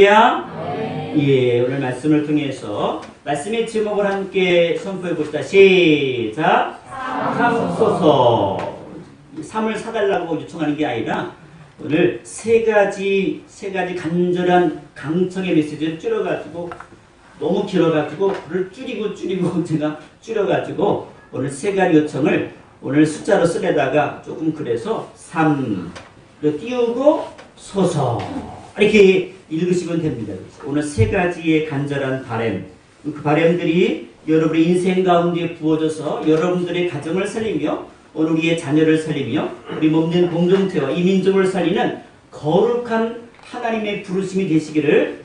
예, 오늘 말씀을 통해서 말씀의 제목을 함께 선포해 봅시다. 시작. 삼소서. 3을 사달라고 요청하는 게 아니라 오늘 세 가지 간절한 강청의 메시지를 줄여가지고 너무 길어가지고 그걸 줄이고 제가 줄여가지고 오늘 세 가지 요청을 오늘 숫자로 쓰려다가 조금 그래서 3를 띄우고 소서 이렇게 읽으시면 됩니다. 오늘 세 가지의 간절한 바람, 그 바람들이 여러분의 인생 가운데 부어져서 여러분들의 가정을 살리며 오늘 우리의 자녀를 살리며 우리 몸된 공동체와 이 민족을 살리는 거룩한 하나님의 부르심이 되시기를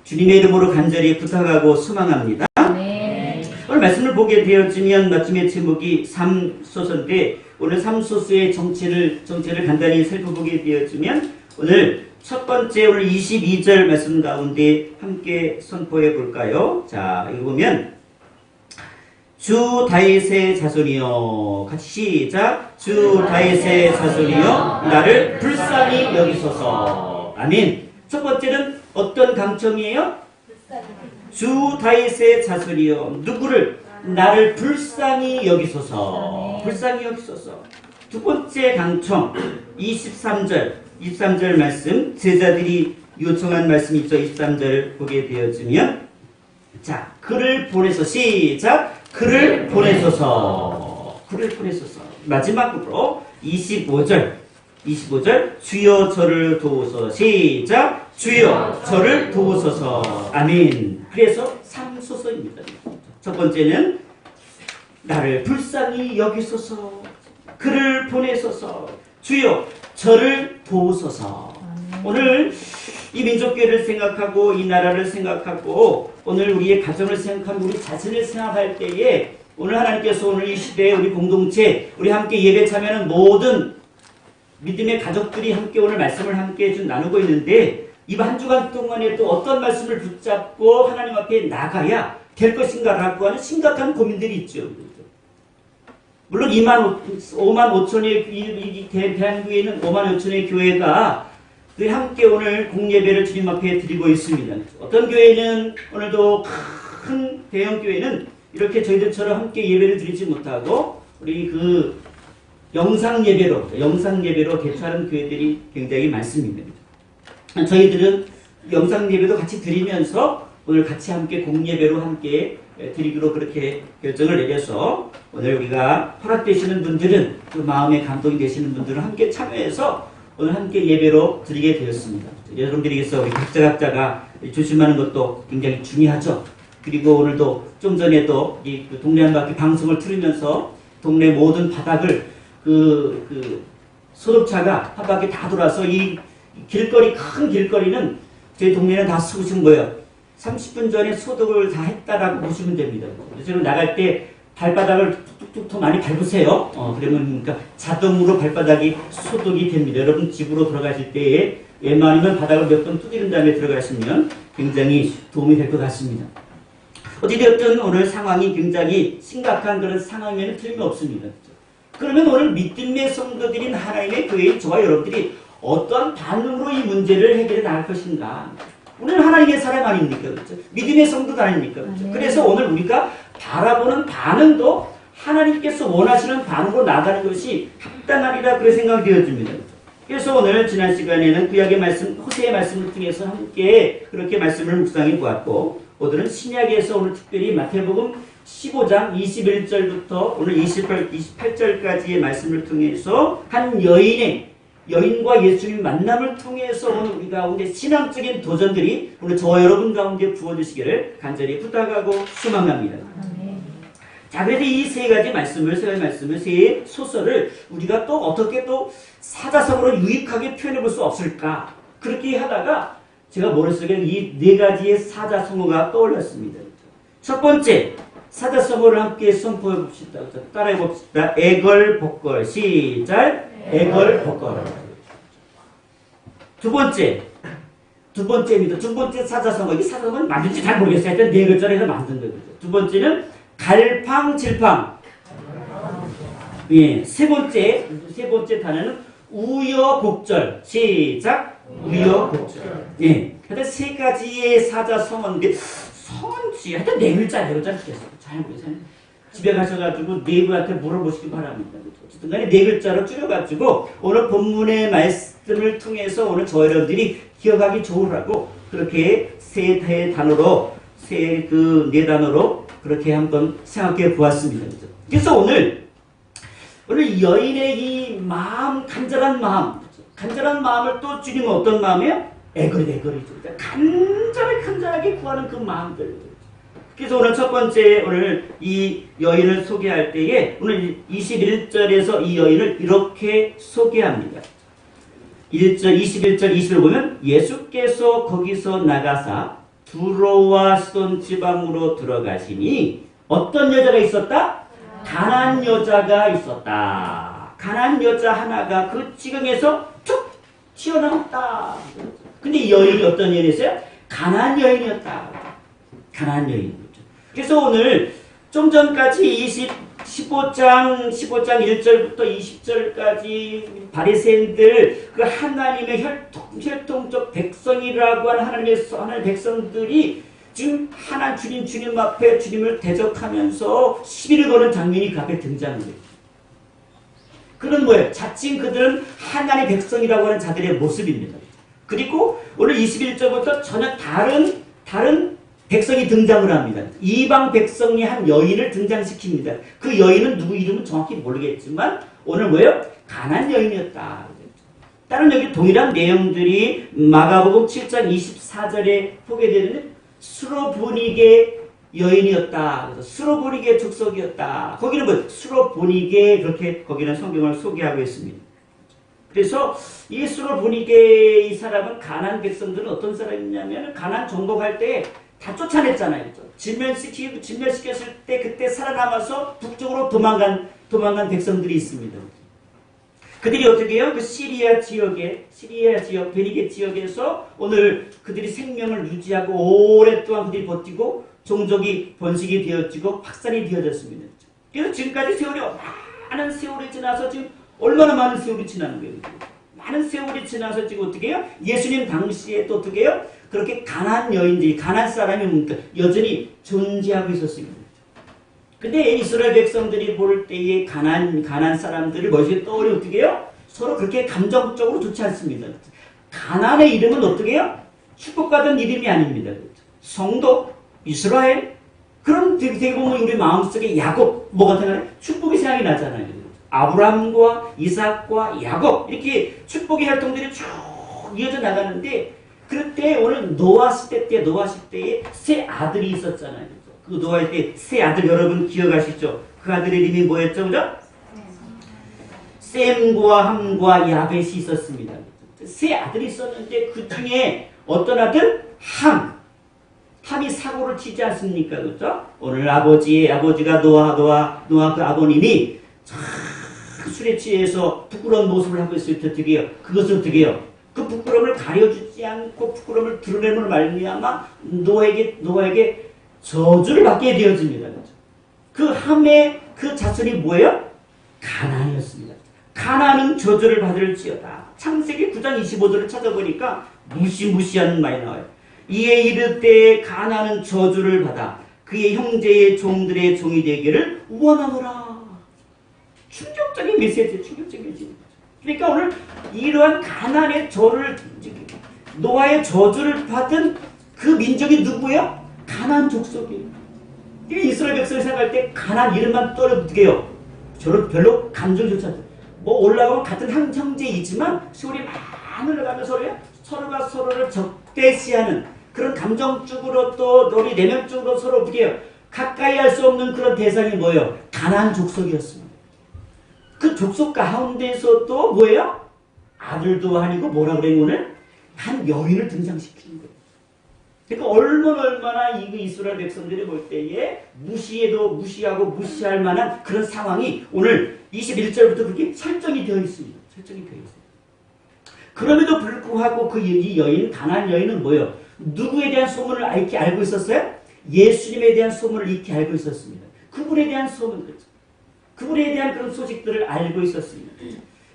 주님의 이름으로 간절히 부탁하고 소망합니다. 네. 오늘 말씀을 보게 되어지면 말씀의 제목이 삼소서인데 오늘 삼소서의 정체를 간단히 살펴보게 되어지면 오늘 첫 번째 오늘 22절 말씀 가운데 함께 선포해 볼까요? 자, 이거 보면 주 다윗의 자손이여 같이 시작. 주 다윗의 자손이여 나를 불쌍히 여기소서. 아멘. 첫 번째는 어떤 강청이에요? 주 다윗의 자손이여 누구를? 나를 불쌍히 여기소서. 불쌍히 여기소서. 두 번째 강청 23절 말씀 제자들이 요청한 말씀 있죠. 23절 보게 되어지면 자 그를 보내서 시작. 그를 보내소서. 그를 보내소서. 마지막으로 25절 주여 저를 도우소서. 시작. 주여 저를 도우소서. 아멘. 그래서 삼소서입니다. 첫 번째는 나를 불쌍히 여기소서. 그를 보내소서. 주여 저를 도우소서. 오늘 이 민족교회를 생각하고 이 나라를 생각하고 오늘 우리의 가정을 생각하고 우리 자신을 생각할 때에 오늘 하나님께서 오늘 이 시대에 우리 공동체 우리 함께 예배 참여하는 모든 믿음의 가족들이 함께 오늘 말씀을 함께 좀 나누고 있는데 이 한 주간 동안에 또 어떤 말씀을 붙잡고 하나님 앞에 나가야 될 것인가라고 하는 심각한 고민들이 있죠. 물론 5만 5천의 이 대한교회는 5만 5천의 교회가 함께 오늘 공예배를 주님 앞에 드리고 있습니다. 어떤 교회는 오늘도 큰 대형 교회는 이렇게 저희들처럼 함께 예배를 드리지 못하고 우리 그 영상 예배로 개최하는 교회들이 굉장히 많습니다. 저희들은 영상 예배도 같이 드리면서 오늘 같이 함께 공예배로 함께 드리기로 그렇게 결정을 내려서 오늘 우리가 허락되시는 분들은 그 마음에 감동이 되시는 분들은 함께 참여해서 오늘 함께 예배로 드리게 되었습니다. 여러분들에게서 우리 각자가 조심하는 것도 굉장히 중요하죠. 그리고 오늘도 좀 전에도 이 동네 한 바퀴 방송을 틀으면서 동네 모든 바닥을 그 소독차가 한 바퀴 다 돌아서 이 길거리 큰 길거리는 저희 동네는 다 쑤신 거예요. 30분 전에 소독을 다 했다라고 보시면 됩니다. 여러분 나갈 때 발바닥을 툭툭툭 많이 밟으세요. 그러면 그러니까 자동으로 발바닥이 소독이 됩니다. 여러분 집으로 들어가실 때에 웬만하면 바닥을 몇 번 두드린 다음에 들어가시면 굉장히 도움이 될 것 같습니다. 어찌되었든 오늘 상황이 굉장히 심각한 그런 상황에는 틀림없습니다. 그러면 오늘 믿음의 성도들인 하나님의 교회인 저와 여러분들이 어떤 반응으로 이 문제를 해결해 나갈 것인가? 우리는 하나님의 사람 아닙니까? 그렇죠? 믿음의 성도도 아닙니까? 그렇죠? 그래서 오늘 우리가 바라보는 반응도 하나님께서 원하시는 반응으로 나가는 것이 합당하리라 그렇게 생각이 되어집니다. 그래서 오늘 지난 시간에는 구약의 말씀, 호세의 말씀을 통해서 함께 그렇게 말씀을 묵상해 보았고 오늘은 신약에서 오늘 특별히 마태복음 15장 21절부터 오늘 28절까지의 말씀을 통해서 한 여인과 예수님 만남을 통해서 오늘 우리 가운데 신앙적인 도전들이 오늘 저와 여러분 가운데 부어주시기를 간절히 부탁하고 소망합니다. 자, 그래서 이 세 가지 말씀을, 세 소설을 우리가 또 어떻게 또 사자성어로 유익하게 표현해 볼 수 없을까? 그렇게 하다가 제가 머릿속에 이 네 가지의 사자성어가 떠올랐습니다. 첫 번째, 사자성어를 함께 선포해 봅시다. 따라해 봅시다. 애걸복걸. 시작. 애걸복걸. 두 번째입니다. 두 번째 사자성어. 이 사자성어는 맞는지 잘 모르겠어요. 하여튼 네 글자로 해서 만든 거죠. 두 번째는 갈팡질팡. 예. 세 번째 단어는 우여곡절. 시작. 우여곡절. 예. 하여튼 세 가지의 사자성어인데 성언지 하여튼 네 글자 쓰겠어요. 잘 모르겠어요. 집에 가셔가지고 네이버한테 물어보시기 바랍니다. 어쨌든 간에 네 글자로 줄여가지고 오늘 본문의 말씀을 통해서 오늘 저 여러분들이 기억하기 좋으라고 그렇게 세 단어로 네 단어로 그렇게 한번 생각해 보았습니다. 그래서 오늘 여인의 이 마음, 간절한 마음을 또 주님은 어떤 마음이에요? 애걸이죠. 간절하게 구하는 그 마음들. 그래서 오늘 첫 번째, 오늘 이 여인을 소개할 때에 오늘 21절에서 이 여인을 이렇게 소개합니다. 21절, 20을 보면 예수께서 거기서 나가사 두로와 시돈 지방으로 들어가시니 어떤 여자가 있었다? 가난 여자가 있었다. 가난 여자 하나가 그 지경에서 툭 튀어나왔다. 근데 이 여인이 어떤 여인이었어요? 가난 여인이었다. 가난 여인. 그래서 오늘 좀 전까지 15장 1절부터 20절까지 바리새인들 그 하나님의 혈통적 백성이라고 하는 하나님의 백성들이 지금 주님 앞에 주님을 대적하면서 시비를 거는 장면이 그 앞에 등장합니다. 그런 뭐예요? 자칭 그들은 하나님의 백성이라고 하는 자들의 모습입니다. 그리고 오늘 21절부터 전혀 다른 백성이 등장을 합니다. 이방 백성의 한 여인을 등장시킵니다. 그 여인은 누구 이름은 정확히 모르겠지만 오늘 뭐예요? 가난 여인이었다. 다른 여기 동일한 내용들이 마가복음 7장 24절에 보게 되는 수로보니게 여인이었다. 그래서 수로보니게 족속이었다. 거기는 뭐 수로보니게 그렇게 거기는 성경을 소개하고 있습니다. 그래서 이 수로보니게 이 사람은 가난 백성들은 어떤 사람이냐면 가난 정복할 때 다 쫓아냈잖아요. 그렇죠? 진멸시켰을 때 그때 살아남아서 북쪽으로 도망간 백성들이 있습니다. 그들이 어떻게 해요? 그 시리아 지역, 베니게 지역에서 오늘 그들이 생명을 유지하고 오랫동안 그들이 버티고 종족이 번식이 되어지고 확산이 되어졌습니다. 그래서 지금까지 많은 세월이 지나서 지금 얼마나 많은 세월이 지나는 거예요. 많은 세월이 지나서 지금 어떻게 해요? 예수님 당시에 또 어떻게 해요? 그렇게 가난 여인들이, 가난 사람이 여전히 존재하고 있었습니다. 근데 이스라엘 백성들이 볼 때에 가난 사람들을 머릿속에 떠올려 어떻게 해요? 서로 그렇게 감정적으로 좋지 않습니다. 가난의 이름은 어떻게 해요? 축복받은 이름이 아닙니다. 성도, 이스라엘, 그런 되게 보면 우리 마음속에 야곱, 뭐가 생각나요? 축복이 생각이 나잖아요. 아브라함과 이삭과 야곱, 이렇게 축복의 활동들이 쭉 이어져 나가는데, 그럴 때 오늘 노아 시대에 세 아들이 있었잖아요. 그 노아의 때 세 아들 여러분 기억하시죠? 그 아들의 이름이 뭐였죠? 그죠? 셈과 함과 야벳이 있었습니다. 세 아들이 있었는데 그 중에 어떤 아들? 함이 사고를 치지 않습니까? 그렇죠? 오늘 아버지가 노아 그 아버님이 술에 취해서 부끄러운 모습을 하고 있을 때 어떻게 해요? 그것을 어떻게 해요? 그 부끄러움을 가려주지 않고 부끄러움을 드러내는 말미암아 노아에게 저주를 받게 되어집니다. 그 함의 그 자손이 뭐예요? 가나안이었습니다. 가나안은 저주를 받을지어다. 창세기 9장 25절을 찾아보니까 무시무시한 말이 나와요. 이에 이르되 가나안은 저주를 받아 그의 형제의 종들의 종이 되기를 원하노라. 충격적인 메시지입니다. 그러니까 오늘 이러한 가나안의 노아의 저주를 받은 그 민족이 누구예요? 가나안 족속이에요. 이스라엘 백성을 생각할 때 가나안 이름만 떠올려도 어떻게 해요? 저를 별로 감정이 좋지 않아요. 뭐 올라가면 같은 형제이지만 세월이 많이 흘러가면서 서로가 서로를 적대시하는 그런 감정적으로 또 우리 내면적으로 서로 어떻게 해요? 가까이 할 수 없는 그런 대상이 뭐예요? 가나안 족속이었습니다. 그 족속 가운데서도 뭐예요? 아들도 아니고 뭐라 그래요 오늘? 한 여인을 등장시키는 거예요. 그러니까 얼마나 이 이스라엘 백성들이 볼 때에 무시하고 무시할 만한 그런 상황이 오늘 21절부터 그렇게 설정이 되어 있습니다. 그럼에도 불구하고 이 여인, 가나안 여인은 뭐예요? 누구에 대한 소문을 익히 알고 있었어요? 예수님에 대한 소문을 익히 알고 있었습니다. 그분에 대한 소문, 그분에 대한 그런 소식들을 알고 있었습니다.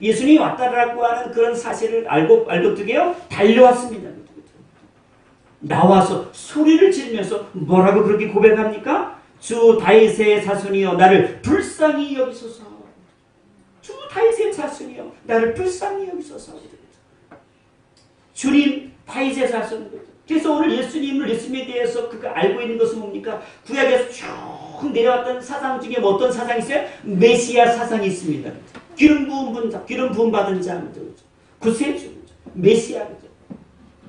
예수님이 왔다라고 하는 그런 사실을 알고 어떻게요? 달려왔습니다. 나와서 소리를 지르면서 뭐라고 그렇게 고백합니까? 주 다윗의 자손이여 나를 불쌍히 여기소서. 주 다윗의 자손이여 나를 불쌍히 여기소서. 주님 다윗의 자손. 그래서 오늘 예수님에 대해서 그가 알고 있는 것은 뭡니까? 구약에서 쭉 내려왔던 사상 중에 뭐 어떤 사상이 있어요? 메시아 사상이 있습니다. 기름 부음 받은 자, 구세주, 메시아.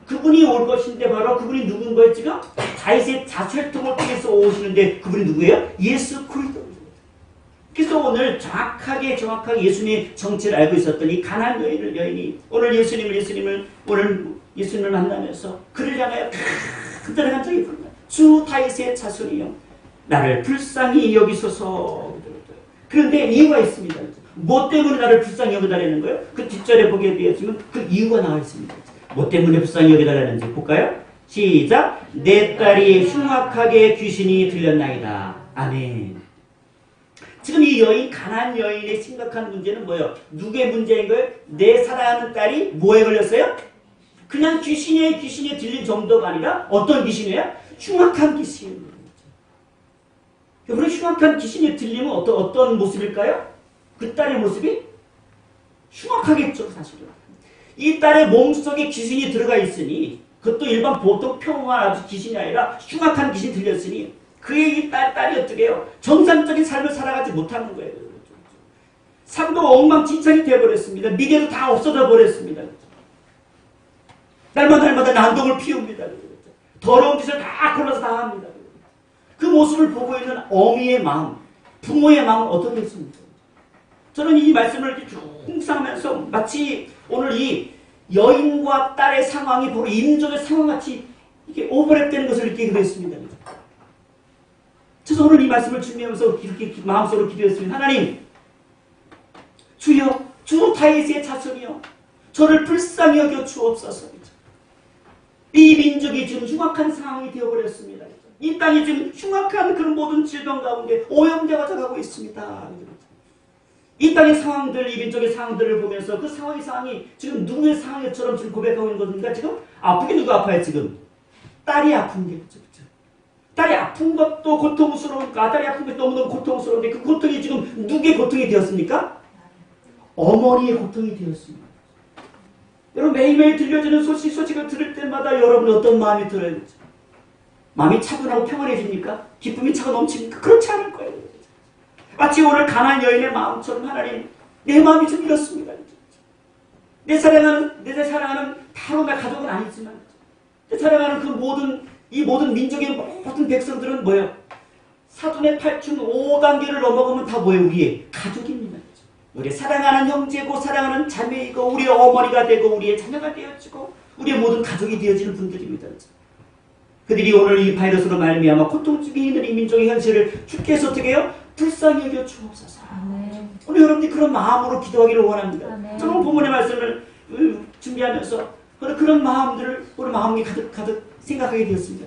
그분이 올 것인데 바로 그분이 누군 거예요 지금? 다윗의 자혈통을 통해서 오시는데 그분이 누구예요? 예수 그리스도. 그래서 오늘 정확하게 예수님의 정체를 알고 있었던 이 가난안 여인이 오늘 예수님을 만나면서 그를 향하여 그들의 감정이 부릅니다. 주 다윗의 자손이여 나를 불쌍히 여기소서. 그런데 이유가 있습니다. 뭐 때문에 나를 불쌍히 여기달라는 거예요? 그 뒷절에 보게 되었지만 그 이유가 나와 있습니다. 뭐 때문에 불쌍히 여기달라는지 볼까요? 시작. 내 딸이 흉악하게 귀신이 들렸나이다. 아멘. 지금 이 가난안 여인의 심각한 문제는 뭐예요? 누구의 문제인 거예요? 내 사랑하는 딸이 뭐에 걸렸어요? 그냥 귀신에 들린 정도가 아니라 어떤 귀신이에요? 흉악한 귀신. 여러분 흉악한 귀신에 들리면 어떤 모습일까요? 그 딸의 모습이 흉악하겠죠, 사실은. 이 딸의 몸속에 귀신이 들어가 있으니 그것도 일반 보통 평온한 아주 귀신이 아니라 흉악한 귀신이 들렸으니 그의 이 딸이 어떻게 해요? 정상적인 삶을 살아가지 못하는 거예요. 삶도 엉망진창이 되어버렸습니다. 미래도 다 없어져 버렸습니다. 날마다 난동을 피웁니다. 더러운 짓을 다 골라서 다 합니다. 그 모습을 보고 있는 어미의 마음, 부모의 마음은 어떻겠습니까? 저는 이 말씀을 이렇게 쭉 묵상하면서 마치 오늘 이 여인과 딸의 상황이 바로 임종의 상황같이 이렇게 오버랩되는 것을 느끼게 됐습니다. 그래서 오늘 이 말씀을 준비하면서 이렇게 마음속으로 기도했습니다. 하나님, 주여, 주 다윗의 자손이여, 저를 불쌍히 여겨 주옵소서. 이 민족이 지금 흉악한 상황이 되어버렸습니다. 이 땅이 지금 흉악한 그런 모든 질병 가운데 오염되어 가고 있습니다. 이 땅의 상황들, 이 민족의 상황들을 보면서 그 상황이 지금 누구의 상황처럼 지금 고백하고 있는 겁니까? 지금 아프게 누가 아파요? 지금 딸이 아픈 게 그렇죠. 딸이 아픈 것도 고통스러우니까 딸이 아픈 게 너무너무 고통스러운데 그 고통이 지금 누구의 고통이 되었습니까? 어머니의 고통이 되었습니다. 여러분 매일매일 들려주는 소식을 들을 때마다 여러분 어떤 마음이 들어요? 마음이 차분하고 평안해집니까? 기쁨이 차고 넘칩니까? 그렇지 않을 거예요. 마치 오늘 가난안 여인의 마음처럼 하나님 내 마음이 좀 이렇습니다. 내 사랑하는 바로 내 가족은 아니지만 내 사랑하는 이 모든 민족의 모든 백성들은 뭐예요? 사돈의 8층 5단계를 넘어가면 다 뭐예요? 우리의 가족입니다. 우리의 사랑하는 형제고 사랑하는 자매이고 우리의 어머니가 되고 우리의 자녀가 되어지고 우리의 모든 가족이 되어지는 분들입니다. 그들이 오늘 이 바이러스로 말미암아 고통 중에 있는 이 민족의 현실을 주께서 어떻게 해요? 불쌍히 여겨 주옵소서. 오늘 여러분들이 그런 마음으로 기도하기를 원합니다. 저는 본문의 말씀을 준비하면서 그런 마음들을 우리 마음이 가득 생각하게 되었습니다.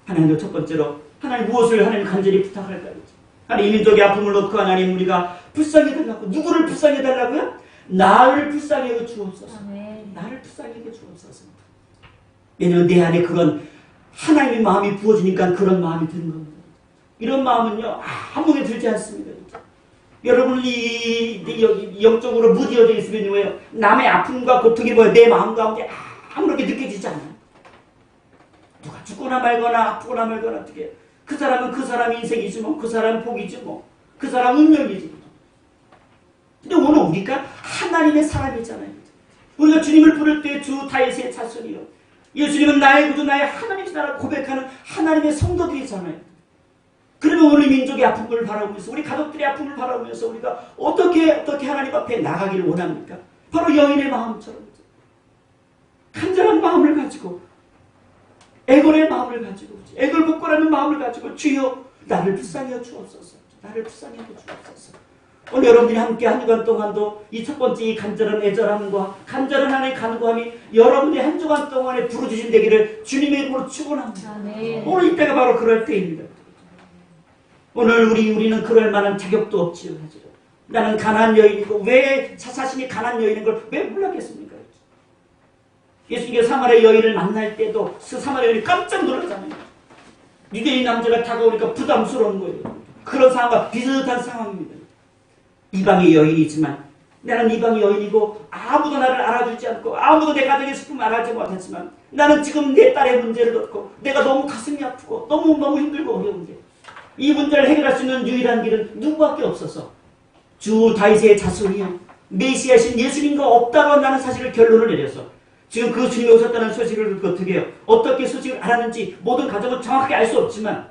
하나님 첫 번째로 하나님 무엇을 하나님 간절히 부탁할까요? 하나님 이 민족의 아픔을 놓고 하나님 우리가 불쌍히 해달라고. 누구를 불쌍히 해달라고요? 나를 불쌍히 여겨 주옵소서. 나를 불쌍히 여겨 주옵소서. 왜냐하면 내 안에 그런 하나님의 마음이 부어지니까 그런 마음이 드는 겁니다. 이런 마음은요 아무게 들지 않습니다. 여러분이 영적으로 무디어져 있으면 왜요? 남의 아픔과 고통이 뭐예요? 내 마음 가운데 아무렇게 느껴지지 않아요. 누가 죽거나 말거나 아프거나 말거나 어떻게 그 사람은 그 사람 인생이지 뭐 그 사람 복이지 뭐 그 사람 운명이지. 근데 오늘 우리가 하나님의 사람이잖아요. 우리가 주님을 부를 때 주 다윗의 자손이요. 예수님은 나의 구주 나의 하나님이시라고 고백하는 하나님의 성도들이잖아요. 그러면 우리 민족의 아픔을 바라보면서 우리 가족들의 아픔을 바라보면서 우리가 어떻게 하나님 앞에 나가기를 원합니까? 바로 여인의 마음처럼 간절한 마음을 가지고 애걸의 마음을 가지고 애걸복걸하는 마음을 가지고 주여 나를 불쌍히 여 주옵소서. 나를 불쌍히 여 주옵소서. 오늘 여러분들이 함께 한 주간 동안도 이 첫 번째 이 간절한 애절함과 간절한 하나님의 간구함이 여러분들이 한 주간 동안에 부르주신 되기를 주님의 이름으로 축원합니다. 오늘 이때가 바로 그럴 때입니다. 오늘 우리는 그럴 만한 자격도 없지요. 나는 가난한 여인이고 왜 자신이 가난한 여인인 걸 왜 몰랐겠습니까? 예수님께서 사마리아 여인을 만날 때도 그 사마리아 여인이 깜짝 놀랐잖아요. 유대인 남자가 다가오니까 부담스러운 거예요. 그런 상황과 비슷한 상황입니다. 이방의 여인이지만 나는 이방의 여인이고 아무도 나를 알아주지 않고 아무도 내 가정의 슬픔을 알아주지 못했지만 나는 지금 내 딸의 문제를 놓고 내가 너무 가슴이 아프고 너무 힘들고 어려운데 이 문제를 해결할 수 있는 유일한 길은 누구밖에 없어서 주 다윗의 자손이요 메시아신 예수님과 없다고 나는 사실을 결론을 내려서 지금 그 주님이 오셨다는 소식을 듣고 어떻게 해요? 어떻게 소식을 알았는지 모든 가정은 정확하게 알 수 없지만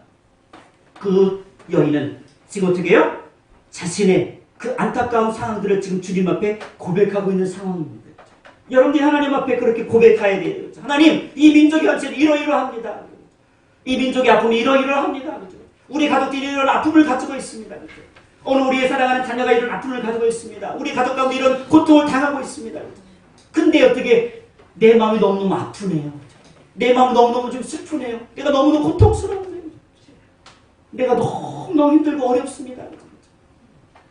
그 여인은 지금 어떻게 해요? 자신의 그 안타까운 상황들을 지금 주님 앞에 고백하고 있는 상황입니다. 여러분들이 하나님 앞에 그렇게 고백해야 돼요. 하나님, 이 민족의 현실이 이러이러합니다. 이 민족의 아픔이 이러이러합니다. 우리 가족들이 이런 아픔을 가지고 있습니다. 오늘 우리의 사랑하는 자녀가 이런 아픔을 가지고 있습니다. 우리 가족 가운데 이런 고통을 당하고 있습니다. 근데 어떻게 내 마음이 너무너무 아프네요. 내 마음이 너무너무 좀 슬프네요. 내가 너무너무 고통스러워요. 내가 너무너무 힘들고 어렵습니다.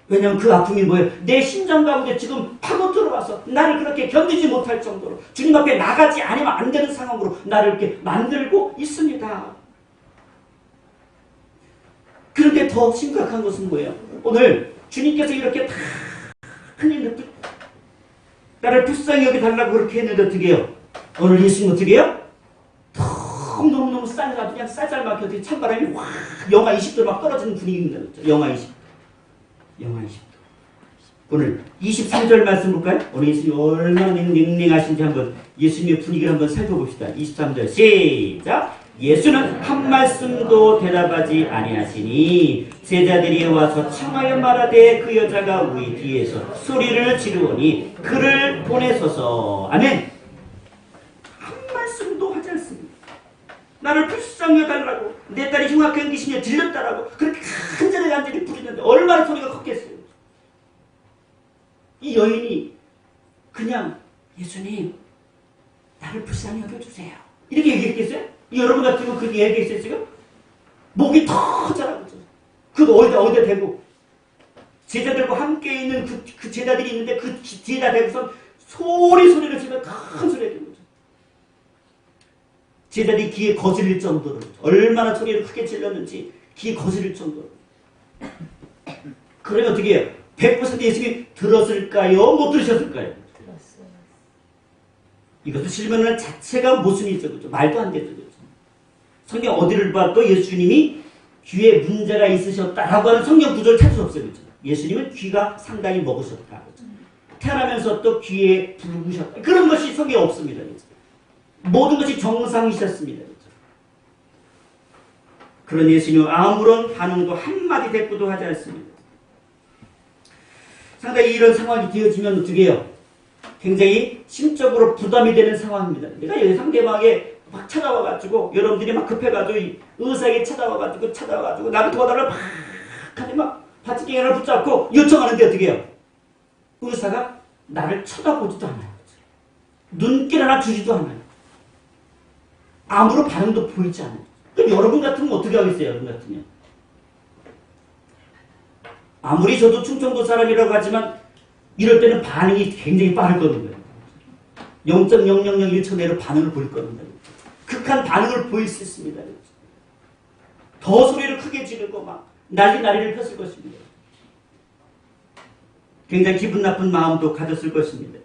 왜냐하면 그 아픔이 뭐예요? 내 심장 가운데 지금 파고 들어와서 나를 그렇게 견디지 못할 정도로 주님 앞에 나가지 않으면 안 되는 상황으로 나를 이렇게 만들고 있습니다. 그런데 더 심각한 것은 뭐예요? 오늘 주님께서 이렇게 다 나를 불쌍히 여겨달라고 그렇게 했는데 어떻게 해요? 오늘 예수님 어떻게 해요? 너무너무 싸가지고 그냥 쌀쌀맞게 어떻게 찬바람이 확 영하 20도 막 떨어지는 분위기입니다. 그렇죠? 영하 20도. 오늘 23절 말씀 볼까요? 오늘 예수님이 얼마나 냉랭하신지 한번 예수님의 분위기를 한번 살펴봅시다. 23절 시작! 예수는 한 말씀도 대답하지 아니하시니 제자들이 와서 청하여 말하되 그 여자가 우리 뒤에서 소리를 지르오니 그를 보내소서. 아멘. 한 말씀도 하지 않습니다. 나를 불쌍히 여달라고 내 딸이 흉악한 귀신에 들렸다라고 그렇게 간절히 부르는데 얼마나 소리가 컸겠어요. 이 여인이 그냥 예수님 나를 불쌍히 여겨주세요 이렇게 얘기했겠어요? 여러분 같으면 그렇게 얘기했어요 지금? 목이 터져라고 그거 어디다 대고 제자들과 함께 있는 그 제자들이 있는데 그 뒤에다 대고서 소리를 지르면 큰 소리가 들는 거죠. 제자들이 귀에 거슬릴 정도로 얼마나 소리를 크게 질렀는지 귀에 거슬릴 정도로. 그러면 어떻게 해요? 100% 예수님이 들었을까요? 못 들으셨을까요? 들었어요. 이것도 실문은 자체가 모순이죠. 그렇죠? 말도 안 되죠. 그렇죠? 성경 어디를 봐도 예수님이 귀에 문제가 있으셨다라고 하는 성경 구조를 찾을 수 없어요. 그렇죠? 예수님은 귀가 상당히 먹으셨다. 그렇죠? 태어나면서 또 귀에 붉으셨다. 그런 것이 성경에 없습니다. 그렇죠? 모든 것이 정상이셨습니다. 그렇죠? 그런 예수님은 아무런 반응도 한마디 대꾸도 하지 않습니다. 상당히 이런 상황이 되어지면 어떻게 해요? 굉장히 심적으로 부담이 되는 상황입니다. 내가 여기 상대방에 막 찾아와가지고 여러분들이 막 급해가지고 의사에게 찾아와가지고 나를 도와달라고 막 하니 막 바지깽이 하나 붙잡고 요청하는데 어떻게 해요? 의사가 나를 쳐다보지도 않아요. 눈길 하나 주지도 않아요. 아무런 반응도 보이지 않아요. 그럼 여러분 같으면 어떻게 하겠어요? 여러분 같으면 아무리 저도 충청도 사람이라고 하지만 이럴 때는 반응이 굉장히 빠를 겁니다. 0.0001초 내로 반응을 보일 겁니다. 극한 반응을 보일 수 있습니다. 더 소리를 크게 지르고 막 난리를 폈을 것입니다. 굉장히 기분 나쁜 마음도 가졌을 것입니다.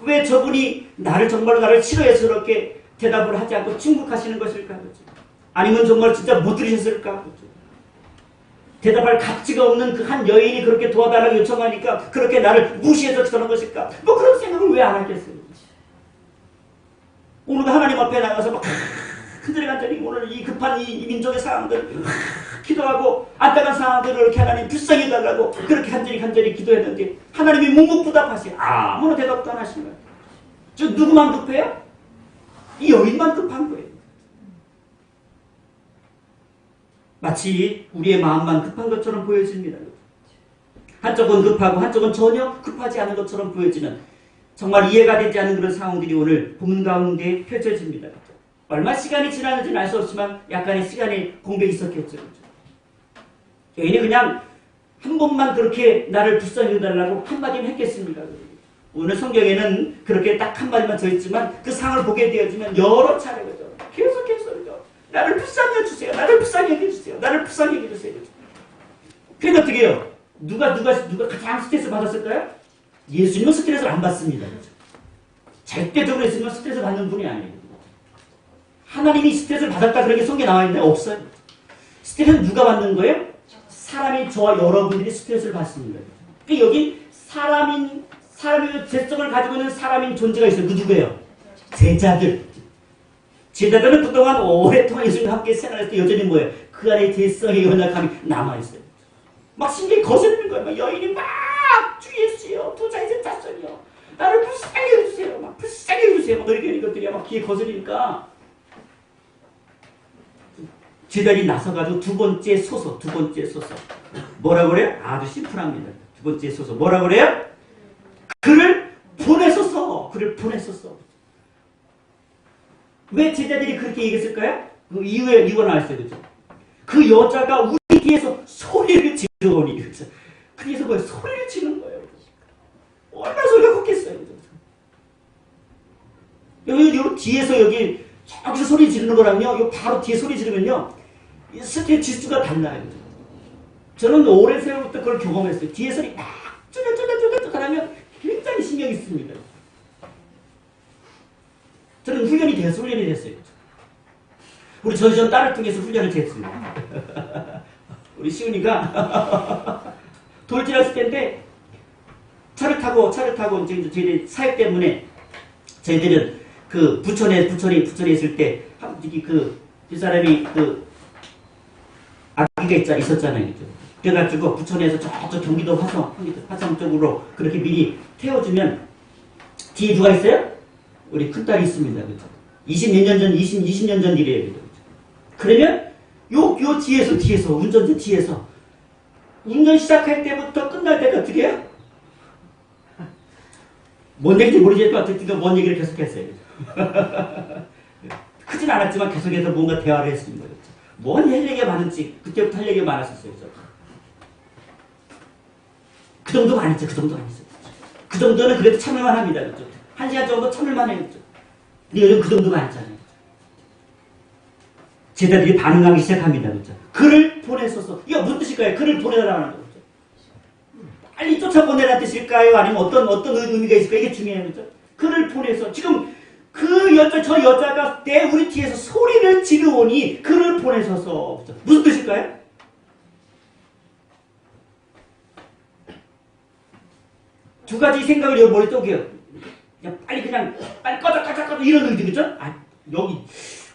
왜 저분이 정말로 나를 싫어해서 그렇게 대답을 하지 않고 침묵하시는 것일까? 아니면 정말 진짜 못 들으셨을까? 대답할 가치가 없는 그 한 여인이 그렇게 도와달라고 요청하니까 그렇게 나를 무시해서 저런 것일까? 뭐 그런 생각을 왜 안 하겠어요? 오늘도 하나님 앞에 나가서 막 간절히 오늘 이 급한 이 민족의 상황들 기도하고 안타까운 상황들을 이렇게 하나님 불쌍히 해달라고 그렇게 간절히 기도했는데 하나님이 묵묵부답하세요. 아무런 대답도 안 하신 거예요. 저 누구만 급해요? 이 여인만 급한 거예요. 마치 우리의 마음만 급한 것처럼 보여집니다. 한쪽은 급하고 한쪽은 전혀 급하지 않은 것처럼 보여지는 정말 이해가 되지 않는 그런 상황들이 오늘 본문 가운데 펼쳐집니다. 얼마 시간이 지났는지는 알 수 없지만 약간의 시간의 공백이 있었겠죠. 여인이 그냥 한 번만 그렇게 나를 불쌍히 여겨달라고 한마디는 했겠습니까? 오늘 성경에는 그렇게 딱 한마디만 써 있지만 그 상을 보게 되어지면 여러 차례 그죠. 계속해서 그죠. 나를 불쌍히 여주세요. 나를 불쌍히 여겨주세요. 나를 불쌍히 여겨주세요. 그러니까 어떻게 해요? 누가 가장 스트레스 받았을까요? 예수님은 스트레스를 안 받습니다. 그죠? 절대적으로 예수님은 스트레스 받는 분이 아니에요. 하나님이 스트레스를 받았다 그런 게 성경에 나와 있는데 없어요. 스트레스는 누가 받는 거예요? 사람이 저와 여러분들이 스트레스를 받습니다. 그러니까 여기 사람의 죄성을 가지고 있는 사람인 존재가 있어요. 그 누구예요? 제자들. 제자들은 그동안 오랫동안 예수님과 함께 생활했을 때 여전히 뭐예요? 그 안에 죄성의 연약함이 남아있어요. 막 신경이 거슬리는 거예요. 막 여인이 막 주 예수요. 도자이제 짰어요. 나를 불쌍히 해주세요. 막 불쌍히 해주세요. 막 이런 것들이 막 귀에 거슬리니까 제자들이 나서가지고 두 번째 소서. 뭐라고 그래요? 아주 심플합니다. 두 번째 소서. 뭐라고 그래요? 그를 보내소서. 왜 제자들이 그렇게 얘기했을까요? 그 이유가 나왔어요. 그죠? 그 여자가 우리 뒤에서 소리를 지르오니. 그죠? 그래서 뭐예요? 소리를 지르는 거예요. 얼마나 소리가 컸겠어요. 그죠? 여기 뒤에서 저기서 소리 지르는 거랑요, 바로 뒤에 소리 지르면요, 스트레스 지수가 달라요. 그죠? 저는 오랜 세월부터 그걸 경험했어요. 뒤에 소리 막 쭈뼛쭈뼛쭈뼛 하면 굉장히 신경이 씁니다. 저는 훈련이 됐어요. 우리 전 딸을 통해서 훈련을 했습니다. 우리 시훈이가 돌진했을 때인데 차를 타고 이제 저희들 사역 때문에 저희들은 그 부천에 있을 때 그 사람이 그 아기가 있었잖아요. 그죠? 그래가지고 부천에서 저 경기도 화성 쪽으로 그렇게 미리 태워주면 뒤에 누가 있어요? 우리 큰딸이 있습니다. 그죠? 20년 전 일이에요. 그죠? 그러면 요 뒤에서 운전자 뒤에서 운전 시작할 때부터 끝날 때가 어떻게 해요? 뭔 얘기인지 모르겠지만 어쨌든 뭔 얘기를 계속했어요. 크진 않았지만 계속해서 뭔가 대화를 했습니다. 그죠? 뭔 얘기가 많은지 그때부터 할 얘기가 많았었어요. 그죠? 그 정도가 아니죠. 그 정도는 그래도 참을만 합니다. 그죠? 1시간 정도 참을만 해요. 그죠? 근데 요즘 그 정도가 아니잖아요. 제자들이 반응하기 시작합니다. 그죠? 그를 보내소서. 이거 무슨 뜻일까요? 그를 보내라는 거죠. 빨리 쫓아보내라는 뜻일까요? 아니면 어떤 의미가 있을까요? 이게 중요해요. 그죠? 그를 보내서. 지금 저 여자가 우리 뒤에서 소리를 지르오니 그를 보내소서. 그죠? 무슨 뜻일까요? 두 가지 생각을 여기 머리에 떠게요. 빨리 꺼져 이런 의지, 그죠? 여기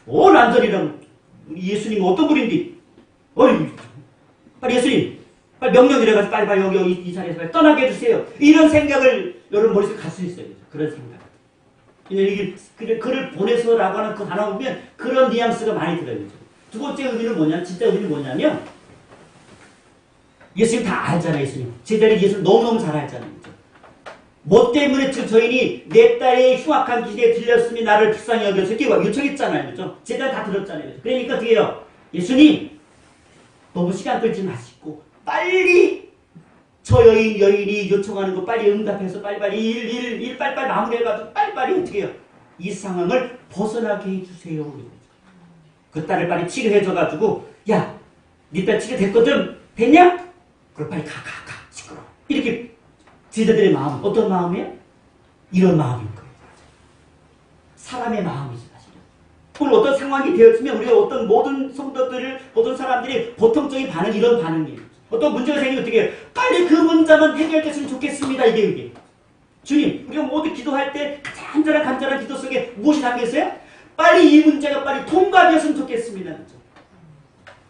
난전이랑 우리 예수님은 어떤 분인데 빨리 예수님 빨리 명령이래가지고 빨리 여기 이 자리에서 빨리 떠나게 해주세요. 이런 생각을 여러분 머릿속에 갈 수 있어요. 그런 생각. 이게 그를 보내서라고 하는 그 단어 보면 그런 뉘앙스가 많이 들어요. 두 번째 의미는 진짜 의미는 뭐냐면 예수님 다 알잖아요. 예수님 제자들이 예수를 너무너무 잘 알잖아요. 뭐 때문에 저희니 내 딸의 흉악한 기대에 들렸으니 나를 불쌍히 여겨서 이렇게 요청했잖아요. 그죠? 제자들 다 들었잖아요. 그러니까 어떻게 해요? 예수님 너무 시간 끌지 마시고 빨리 저 여인이 요청하는 거 빨리 응답해서 빨리빨리 일 빨리빨리 마무리해가지고 빨리빨리 어떻게 해요? 이 상황을 벗어나게 해주세요. 그 딸을 빨리 치료해줘가지고 야, 네 딸 치료됐거든? 됐냐? 그럼 빨리 가 시끄러워. 이렇게 제자들의 마음은 어떤 마음이에요? 이런 마음인 거예요. 사람의 마음이죠, 사실은. 오늘 어떤 상황이 되었으면 우리가 모든 성도들을, 모든 사람들이 보통적인 반응, 이런 반응이에요. 어떤 문제가 생기면 어떻게 해요? 빨리 그 문제만 해결됐으면 좋겠습니다. 이게. 주님, 우리가 모두 기도할 때 간절한 기도 속에 무엇이 담겨있어요? 빨리 이 문제가 빨리 통과되었으면 좋겠습니다. 그렇죠?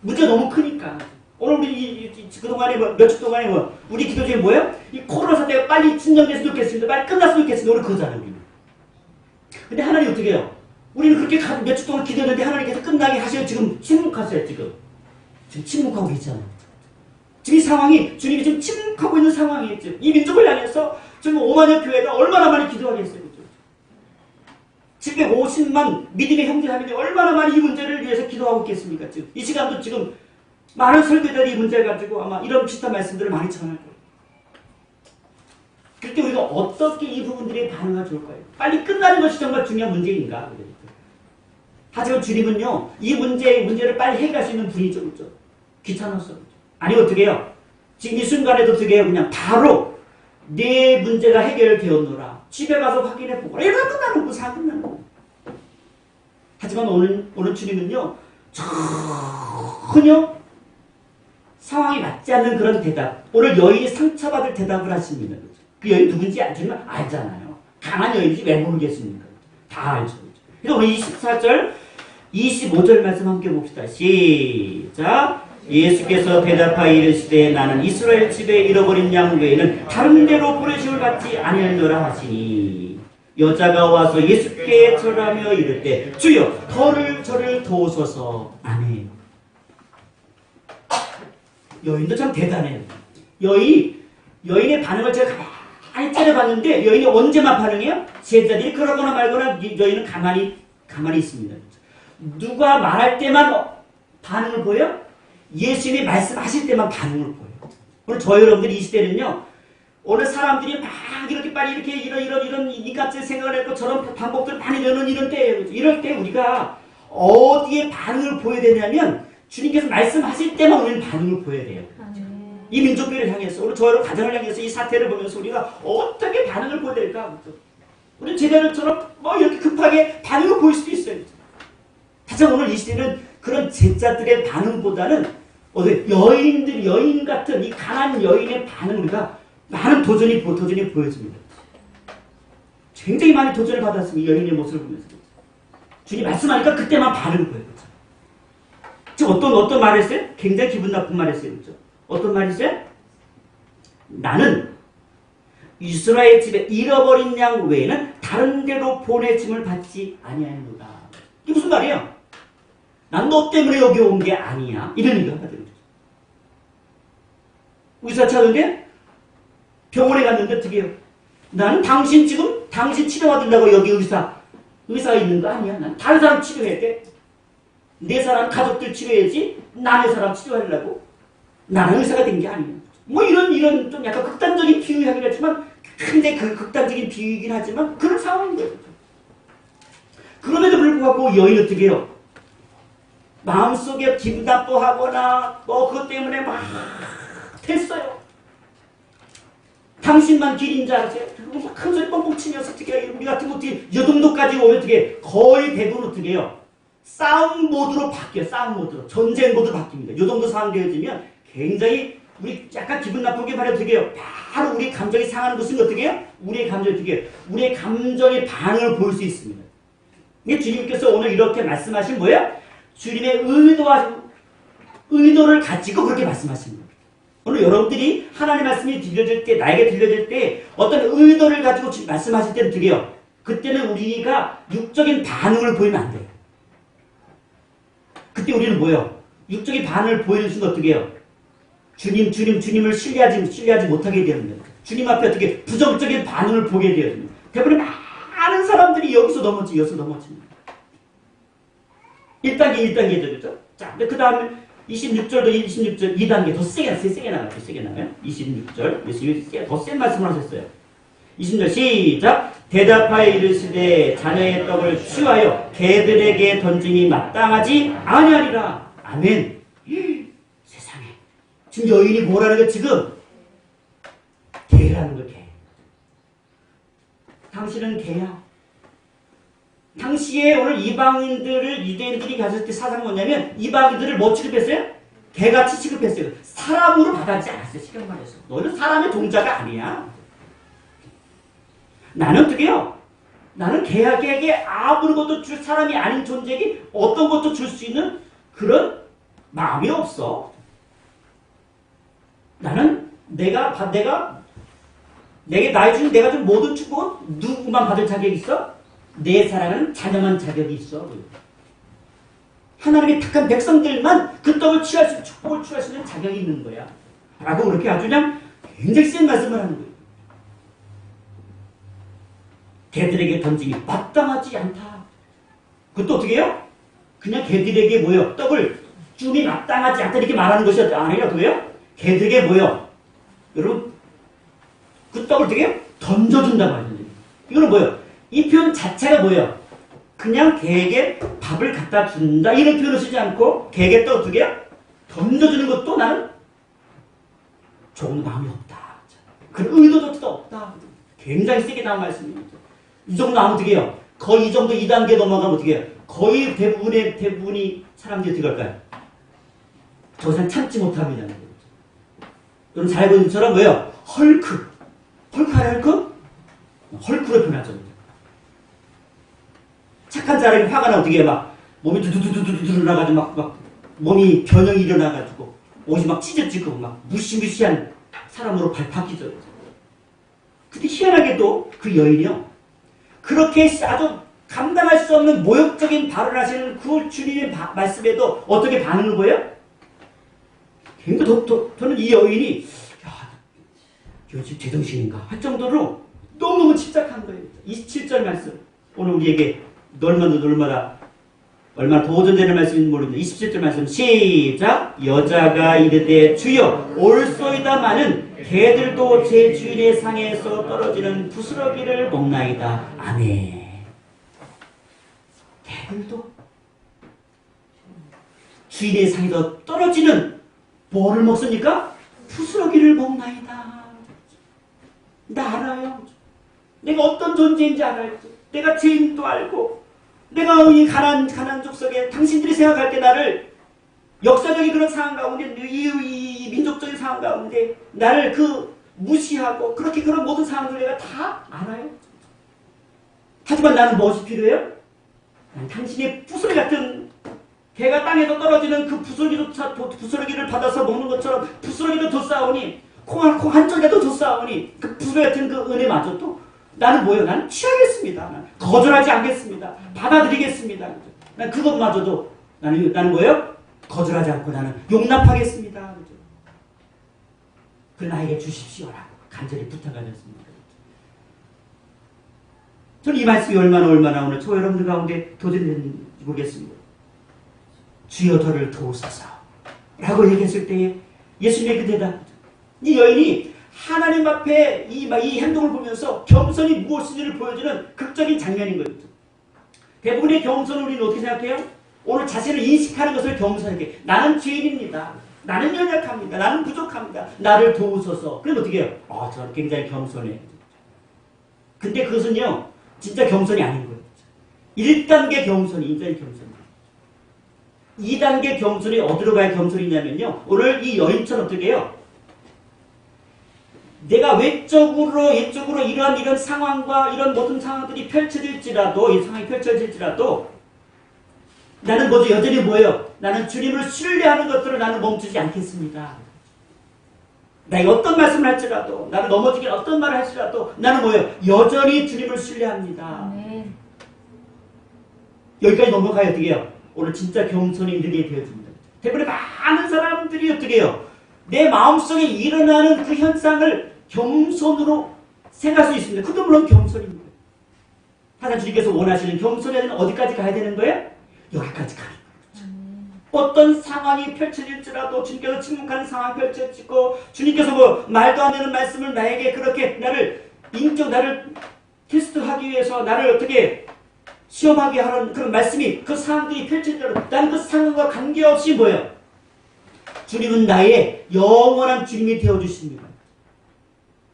문제가 너무 크니까. 오늘 우리 그동안에 몇 주 동안에 우리 기도 중에 뭐예요? 이 코로나 사태가 빨리 진정됐으면 좋겠습니다. 빨리 끝났으면 좋겠습니다. 오늘 그거잖아요, 우리는. 근데 하나님 어떻게 해요? 우리는 그렇게 몇 주 동안 기도했는데 하나님께서 끝나게 하셔요. 지금 침묵하세요, 지금 침묵하고 계시잖아요. 지금 이 상황이 주님이 지금 침묵하고 있는 상황이에요. 지금 이 민족을 향해서 지금 5만여 교회가 얼마나 많이 기도하겠어요. 750만 믿음의 형제자매들이 얼마나 많이 이 문제를 위해서 기도하고 있겠습니까? 지금 이 시간도 지금 많은 설교들이 이 문제를 가지고 아마 이런 비슷한 말씀들을 많이 전할 거예요. 그때 우리가 어떻게 이 부분들에 반응할 좋을까요? 빨리 끝나는 것이 정말 중요한 문제인가? 하지만 주님은요, 이 문제를 빨리 해결할 수 있는 분이죠. 그렇죠? 귀찮아서. 아니, 어떻게 해요? 지금 이 순간에도 어떻게 해요? 그냥 바로 내 문제가 해결되었노라. 집에 가서 확인해 보고. 이러다 끝나는 거, 사 끝나는 거. 하지만 오늘 주님은요, 전혀 상황이 맞지 않는 그런 대답. 오늘 여인이 상처받을 대답을 하십니다. 그렇죠? 그 여인 누군지 주님은 알잖아요. 강한 여인인지 왜 모르겠습니까? 다 알죠. 그래서 우리 24절, 25절 말씀 함께 봅시다. 시작. 예수께서 대답하여 이르시되 나는 이스라엘 집에 잃어버린 양 외에는 다른 데로 보내심을 받지 아니하노라 하시니 여자가 와서 예수께 절하며 이르되 주여 저를 도우소서. 아멘. 여인도 참 대단해요. 여인의 반응을 제가 가만히 째려봤는데 여인이 언제만 반응해요? 제자들이 그러거나 말거나 여인은 가만히 있습니다. 누가 말할 때만 반응을 보여? 예수님이 말씀하실 때만 반응을 보여요. 오늘 저희 여러분들 이 시대는요, 오늘 사람들이 막 이렇게 빨리 이렇게 이런 이같이 생각을 했고 저런 방법들을 많이 내는 이런 때예요. 이럴 때 우리가 어디에 반응을 보여야 되냐면 주님께서 말씀하실 때만 우리는 반응을 보여야 돼요. 이 민족들을 향해서, 우리 저희 가정을 향해서 이 사태를 보면서 우리가 어떻게 반응을 보여야 될까? 우리 제자들처럼 이렇게 급하게 반응을 보일 수도 있어요. 하지만 오늘 이 시대는 그런 제자들의 반응보다는 여인 같은 이 강한 여인의 반응을 우리가 많은 도전이 보여집니다. 굉장히 많이 도전을 받았습니다. 여인의 모습을 보면서. 주님 말씀하니까 그때만 반응을 보여요. 즉 어떤 말을 했어요? 굉장히 기분 나쁜 말을 했어요. 그렇죠? 어떤 말이 있어요? 나는 이스라엘 집에 잃어버린 양 외에는 다른 데로 보내짐을 받지 아니하노라. 이게 무슨 말이에요? 난 너 때문에 여기 온 게 아니야. 이런 얘기가 하거든요. 의사 찾는데 병원에 갔는데 어떻게 해요? 나는 당신 치료받으려고 여기 의사가 있는 거 아니야. 난 다른 사람 치료해야 돼. 내 사람 가족들 치료해야지. 남의 사람 치료하려고. 나는 의사가 된 게 아니야. 이런 좀 약간 극단적인 비유하긴 하지만 근데 그 극단적인 비유이긴 하지만 그런 상황인 거예요. 그럼에도 불구하고 여인 어떻게 해요? 마음속에 기분 나빠하거나 그것 때문에 막 됐어요. 당신만 길인 줄 아세요? 그리고 막 큰 소리 뻥뻥 치면서 어떻게 해요? 우리 같은 거 어떻게 이 정도까지 오면 어떻게 거의 대부분 어떻게 해요? 싸움 모드로 바뀌어요. 싸움 모드로. 전쟁 모드로 바뀝니다. 이 정도 상황 되어지면 굉장히 우리 약간 기분 나쁘게 말해도 어떻게 해요? 바로 우리 감정이 상하는 것은 어떻게 해요? 우리의 감정이 어떻게 해요? 우리의 감정의 반응을 볼 수 있습니다. 이게 주님께서 오늘 이렇게 말씀하신 뭐예요? 주님의 의도를 가지고 그렇게 말씀하신 거예요. 오늘 여러분들이 하나님의 말씀이 들려질 때, 나에게 들려질 때 어떤 의도를 가지고 말씀하실 때는 어떻게 해요? 그때는 우리가 육적인 반응을 보이면 안 돼요. 그때 우리는 뭐예요? 육적인 반응을 보이는 순간 어떻게 해요? 주님을 신뢰하지 못하게 되는 거예요. 주님 앞에 어떻게 부정적인 반응을 보게 되어야 됩니다. 대부분 많은 사람들이 여기서 넘어집니다. 1단계죠, 그죠? 자, 그 다음에 26절도 26절 2단계 더 세게 나가요. 26절, 예수님이 더 센 말씀을 하셨어요. 20절 시작. 대답하여 이르시되 자녀의 떡을 취하여 개들에게 던짐이 마땅하지 아니하리라. 아멘. 세상에. 지금 여인이 뭐라는 게 지금? 개라는 거, 개. 당신은 개야. 당시에 오늘 이방인들을 유대인들이 가졌을 때 사상이 뭐냐면 이방인들을 뭐 취급했어요? 개같이 취급했어요. 사람으로 받아들이지 않았어요. 시간만해서. 너는 사람의 동자가 아니야. 나는 어떻게 해요? 나는 개에게 아무것도 줄 사람이 아닌 존재에게 어떤 것도 줄 수 있는 그런 마음이 없어. 나는 내게 나이 준 내가 준 모든 축복은 누구만 받을 자격이 있어? 내 사랑은 자녀만 자격이 있어. 하나님의 택한 백성들만 그 떡을 취할 수, 축복을 취할 수 있는 자격이 있는 거야. 라고 그렇게 아주 그냥 굉장히 센 말씀을 하는 거예요. 개들에게 던지기 마땅하지 않다. 그것도 어떻게 해요? 그냥 개들에게 떡을 줌이 마땅하지 않다 이렇게 말하는 것이 아니라 그거예요? 걔들에게 뭐예요? 여러분 그 떡을 어떻게 던져준단 말이에요. 이거는 뭐예요? 이 표현 자체가 뭐예요? 그냥 걔에게 밥을 갖다 준다 이런 표현을 쓰지 않고 걔에게 떡 두 개 던져주는 것도 나는 좋은 마음이 없다. 그런 의도조차도 없다. 굉장히 세게 나온 말씀입니다. 이 정도 하면 어떻게 해요? 거의 이 정도 2단계 넘어가면 어떻게 해요? 거의 대부분이 사람들이 어떻게 할까요? 저 이상 참지 못합니다. 여러분 잘 보는 것처럼 뭐예요? 헐크. 헐크 알아요? 헐크? 헐크로 표현하죠. 착한 사람이 화가 나면 어떻게 해? 막 몸이 두두두두두 나가지고 막 몸이 변형이 일어나가지고 옷이 막 찢어지고 막 무시무시한 사람으로 바뀌죠. 근데 희한하게도 그 여인이요. 그렇게 아주 감당할 수 없는 모욕적인 발언을 하시는 그 주님의 말씀에도 어떻게 반응을 보여요? 굉장히 저는 이 여인이 야, 요즘 제정신인가 할 정도로 너무너무 침착한 거예요. 27절 말씀. 오늘 우리에게 얼마나 도전되는 말씀인지 모르겠는데 27절 말씀 시작. 여자가 이르되 주여 올소이다마는 개들도 제 주인의 상에서 떨어지는 부스러기를 먹나이다. 아멘. 개들도 주인의 상에서 떨어지는 뭐를 먹습니까? 부스러기를 먹나이다. 나 알아요. 내가 어떤 존재인지 알아요. 내가 죄인도 알고 내가 이 가난 족속에 당신들이 생각할 때 나를 역사적인 그런 상황 가운데 이 민족적인 상황 가운데 나를 무시하고 그렇게 그런 모든 상황들 내가 다 알아요. 하지만 나는 무엇이 필요해요? 당신의 부스러기 같은 개가 땅에서 떨어지는 그 부스러기를 받아서 먹는 것처럼 부스러기도 돋사오니 콩 한 쪽에도 돋사오니 그 부스러기 같은 그 은혜마저도 나는 뭐예요? 나는 취하겠습니다. 나는 거절하지 않겠습니다. 받아들이겠습니다. 난 그것마저도 나는 뭐예요? 거절하지 않고 나는 용납하겠습니다. 그 나에게 주십시오라고 간절히 부탁하셨습니다. 저는 이 말씀이 얼마나 오늘 저 여러분들 가운데 도전되는지 모르겠습니다. 주여 저를 도우소서 라고 얘기했을 때에 예수님의 그 대답, 이 여인이 하나님 앞에 이 행동을 보면서 겸손이 무엇인지를 보여주는 극적인 장면인 거예요. 대부분의 겸손을 우리는 어떻게 생각해요? 오늘 자신을 인식하는 것을 겸손하게. 나는 죄인입니다. 나는 연약합니다. 나는 부족합니다. 나를 도우소서. 그럼 어떻게 해요? 저는 굉장히 겸손해요. 근데 그것은요, 진짜 겸손이 아닌 거예요. 1단계 겸손이, 인간의 겸손이. 2단계 겸손이 어디로 가야 겸손이냐면요. 오늘 이 여인처럼 어떻게 해요? 내가 외적으로 이런 상황과 이런 모든 상황들이 펼쳐질지라도, 이 상황이 펼쳐질지라도, 나는 먼저 여전히 뭐예요? 나는 주님을 신뢰하는 것들을 나는 멈추지 않겠습니다. 내가 어떤 말씀을 할지라도, 나를 넘어지게 어떤 말을 할지라도, 나는 뭐예요? 여전히 주님을 신뢰합니다. 네. 여기까지 넘어가야 어떻게 해요? 오늘 진짜 겸손이 늘게 되어집니다. 대부분의 많은 사람들이 어떻게 해요? 내 마음속에 일어나는 그 현상을 겸손으로 생각할 수 있습니다. 그것도 물론 겸손입니다. 하나님 주님께서 원하시는 겸손에는 어디까지 가야 되는 거예요? 여기까지 가는 거예요. 어떤 상황이 펼쳐질지라도 주님께서 침묵하는 상황이 펼쳐지고 주님께서 말도 안 되는 말씀을 나에게 그렇게 나를 테스트하기 위해서 나를 어떻게 시험하게 하는 그런 말씀이 그 상황들이 펼쳐지더라도 나는 그 상황과 관계없이 뭐예요? 주님은 나의 영원한 주님이 되어주십니다.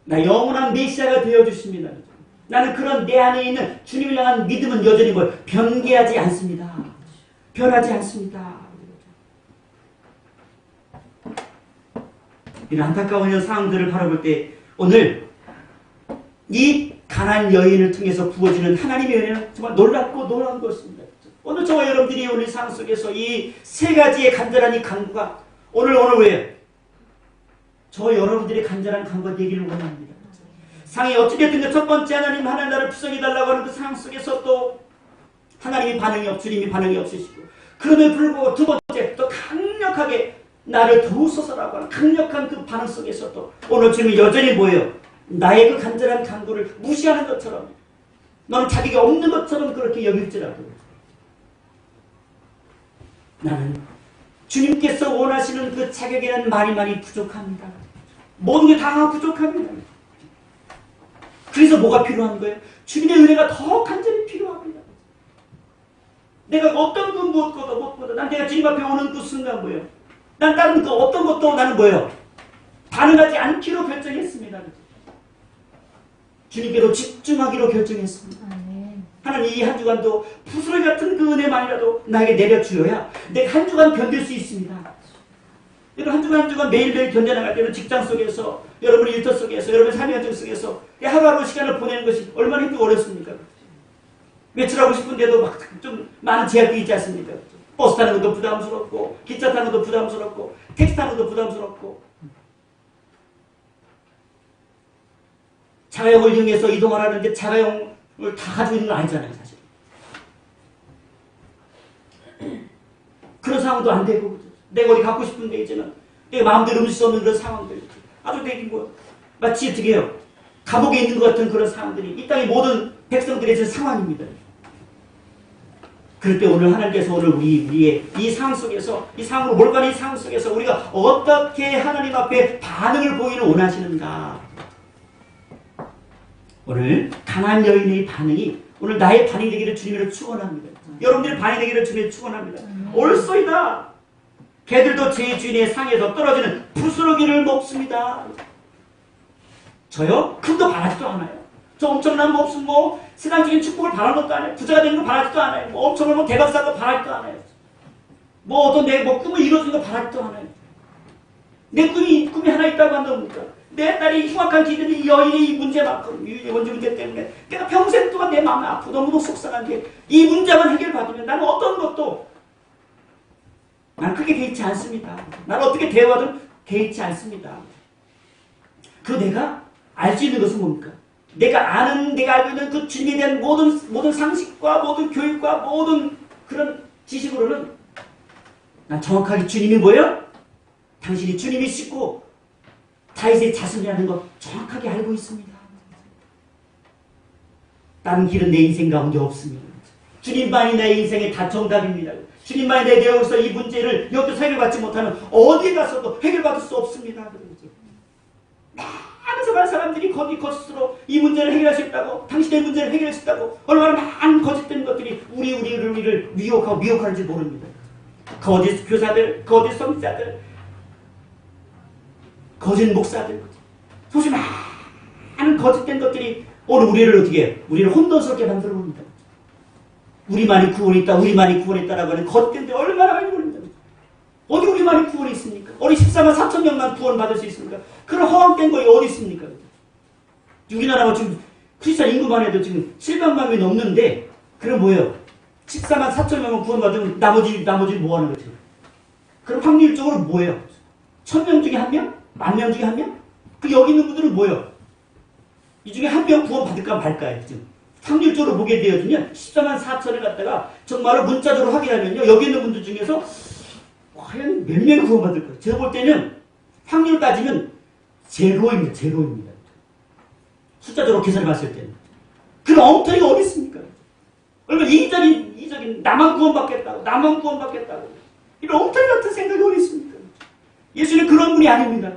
나 영원한 메시아가 되어주십니다. 나는 그런 내 안에 있는 주님을 향한 믿음은 여전히 변개하지 않습니다. 변하지 않습니다. 이런 안타까운 상황들을 바라볼 때 오늘 이 가난한 여인을 통해서 부어지는 하나님의 은혜는 정말 놀랍고 놀라운 것입니다. 오늘 저와 여러분들이 오늘 상황 속에서 이 세 가지의 간절한 이 간구가 오늘 왜? 저 여러분들의 간절한 간구가 되기를 원합니다. 상황이 어떻게든 첫 번째 하나님 나를 구성해달라고 하는 그 상황 속에서 또 하나님이 주님이 반응이 없으시고 그럼에도 불구하고 두 번째 또 강력하게 나를 도우소서라고 하는 강력한 그 반응 속에서도 오늘 주님은 여전히 뭐예요? 나의 그 간절한 간구를 무시하는 것처럼 너는 자격이 없는 것처럼 그렇게 여길지라도 나는 주님께서 원하시는 그 자격에는 많이 부족합니다. 모든 게 다 부족합니다. 그래서 뭐가 필요한 거예요? 주님의 은혜가 더 간절히 필요합니다. 내가 어떤 것 무엇보다 난 내가 주님 앞에 오는 그 순간 뭐예요? 난 다른 그 어떤 것도 나는 뭐예요? 반응하지 않기로 결정했습니다. 주님께로 집중하기로 결정했습니다. 하나님 이 한 주간도 부스러기 같은 그 은혜만이라도 나에게 내려주어야 내가 한 주간 견딜 수 있습니다. 여러분 한 주간 매일매일 견뎌나갈 때는 직장 속에서 여러분의 일터 속에서 여러분의 삶의 현장 속에서 하루하루 시간을 보내는 것이 얼마나 힘들고 어렵습니까? 외출하고 싶은데도 막 좀 많은 제약이 있지 않습니까? 버스 타는 것도 부담스럽고 기차 타는 것도 부담스럽고 택시 타는 것도 부담스럽고 자가용을 이용해서 이동하라는데 자가용을 다 가지고 있는 건 아니잖아요, 사실. 그런 상황도 안 되고 내가 어디 갖고 싶은데 이제는 내가 마음대로 음식 수 없는 그런 상황들 아주 되게 뭐 마치 어떻게 해요? 감옥에 있는 것 같은 그런 상황들이 이 땅의 모든 백성들의 제 상황입니다. 그럴 때 오늘 하나님께서 오늘 우리의 이 상황 속에서 이 상황으로 몰고 이 상황 속에서 우리가 어떻게 하나님 앞에 반응을 보이는 원하시는가? 오늘 가나안 여인의 반응이 오늘 나의 반응이 되기를 주님으로 축원합니다. 여러분들의 반응이 되기를 주님으로 축원합니다. 옳소이다. 개들도 제 주인의 상에서 떨어지는 부스러기를 먹습니다. 저요? 금도 바라지도 않아요. 저 엄청난 뭐 세상적인 축복을 바라는 것도 아니에요. 부자가 되는 거 바라지도 않아요. 뭐 엄청난 대박 사는 거 바라지도 않아요. 뭐 어떤 내 꿈을 이루어주는 거 바라지도 않아요. 내 꿈이 하나 있다고 한다니까. 내 딸이 흉악한 기준이 이 여인의 이 문제만큼 이 원주 문제 때문에 내가 평생 동안 내 마음이 아프고 너무너무 속상한데 이 문제만 해결받으면 나는 어떤 것도 나는 크게 개의치 않습니다. 나는 어떻게 대화든 개의치 않습니다. 그리고 내가 알 수 있는 것은 뭡니까? 내가 알고 있는 그 주님에 대한 모든 상식과 모든 교육과 모든 그런 지식으로는 난 정확하게 주님이 뭐예요? 당신이 주님이시고 다윗의 자손이라는 거 정확하게 알고 있습니다. 다른 길은 내 인생 가운데 없습니다. 주님만이 내 인생의 다 정답입니다. 주님만이 내 내용에서 이 문제를 여기서 해결받지 못하면 어디에 가서도 해결받을 수 없습니다. 많은 사람들이 거짓으로 이 문제를 해결할 수 있다고 당신의 문제를 해결할 수 있다고 얼마나 많은 거짓된 것들이 우리를 미혹하는지 모릅니다. 거짓 교사들, 거짓 선지자들, 거짓 목사들, 소시 많은 거짓된 것들이 오늘 우리를 어떻게 해요? 우리를 혼돈스럽게 만들어 봅니다. 우리만이 구원이 있다, 우리만이 구원이 있다라고 하는 거짓된 데 얼마나 많이 보입니다. 어디 우리만이 구원이 있습니까? 우리 14만 4천 명만 구원 받을 수 있습니까? 그런 허황된 거이 어디 있습니까? 우리나라가 지금 크리스찬 인구만 해도 지금 700만 명이 넘는데 그럼 뭐예요? 14만 4천 명만 구원 받으면 나머지 뭐 하는 거죠? 그럼 확률적으로 뭐예요? 1000명 중에 1명? 10,000명 중에 1명? 그 여기 있는 분들은 뭐예요? 이 중에 1명 구원 받을까 말까요? 지금 확률적으로 보게 되어지면 14만 4천을 갖다가 정말로 문자적으로 확인하면요. 여기 있는 분들 중에서 과연 몇 명이 구원받을 거예요? 제가 볼 때는 확률 따지면 제로입니다. 숫자적으로 계산해 봤을 때는. 그런 엉터리가 어디 있습니까? 얼마나 이기적인 나만 구원받겠다고 이런 엉터리 같은 생각이 어디 있습니까? 예수는 그런 분이 아닙니다.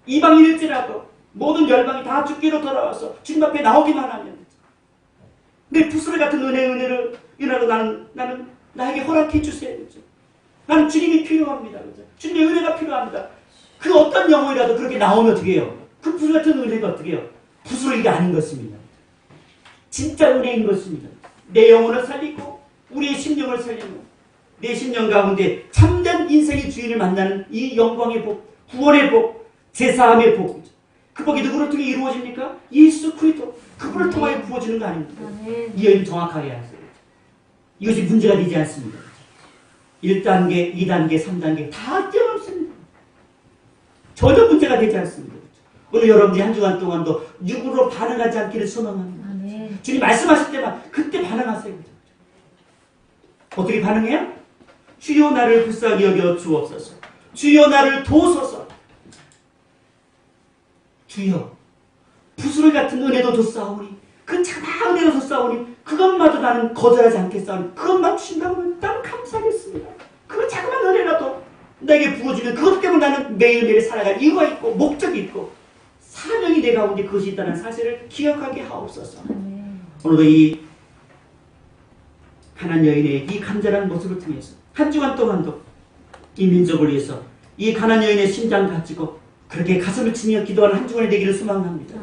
이방인일지라도 모든 열방이 다 죽기로 돌아와서 주님 앞에 나오기만 하면 내 부스러기 같은 은혜로 나는 나에게 허락해 주세요. 그렇죠? 나는 주님이 필요합니다. 그렇죠? 주님의 은혜가 필요합니다. 그 어떤 영혼이라도 그렇게 나오면 어떻게 해요? 그 부스러기 같은 은혜가 어떻게 해요? 부스러기가 아닌 것입니다. 진짜 은혜인 것입니다. 내 영혼을 살리고 우리의 심령을 살리고 내 심령 가운데 참된 인생의 주인을 만나는 이 영광의 복, 구원의 복, 제사함의 복. 그 복이 누구를 통해 이루어집니까? 예수 그리스도. 그분을 통하여 부어지는 거 아닙니까? 이 여인 정확하게 하세요. 이것이 문제가 되지 않습니다. 1단계, 2단계, 3단계 다 뛰어넘습니다. 전혀 문제가 되지 않습니다. 오늘 여러분들이 한 주간 동안도 육으로 반응하지 않기를 소망합니다. 주님 말씀하실 때만 그때 반응하세요. 어떻게 반응해요? 주여 나를 불쌍히 여겨 주옵소서. 주여 나를 도우소서. 주여 부스러기 같은 은혜도 줬사오니 그 차가운 은혜도 줬사오니 그것마저 나는 거절하지 않겠사오니 그것만 주신다면 나는 감사하겠습니다. 그 자그마한 은혜라도 나에게 부어주는 그것 때문에 나는 매일매일 살아갈 이유가 있고 목적이 있고 사명이 내 가운데 그것이 있다는 사실을 기억하게 하옵소서. 오늘도 이 가난 여인의 이 간절한 모습을 통해서 한 주간 동안도 이 민족을 위해서 이 가난 여인의 심장 가지고 그렇게 가슴을 치며 기도하는 한 주간이 되기를 소망합니다.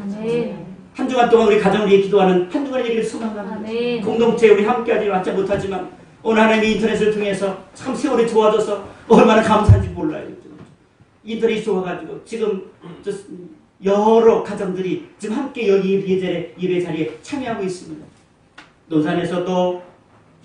한 주간 동안 우리 가정을 위해 기도하는 한 주간이 되기를 소망합니다. 공동체에 우리 함께하지 않지 못하지만 오늘 하나님이 인터넷을 통해서 참 세월이 좋아져서 얼마나 감사한지 몰라요. 인터넷이 좋아가지고 지금 여러 가정들이 지금 함께 여기 예배 자리에 참여하고 있습니다. 논산에서도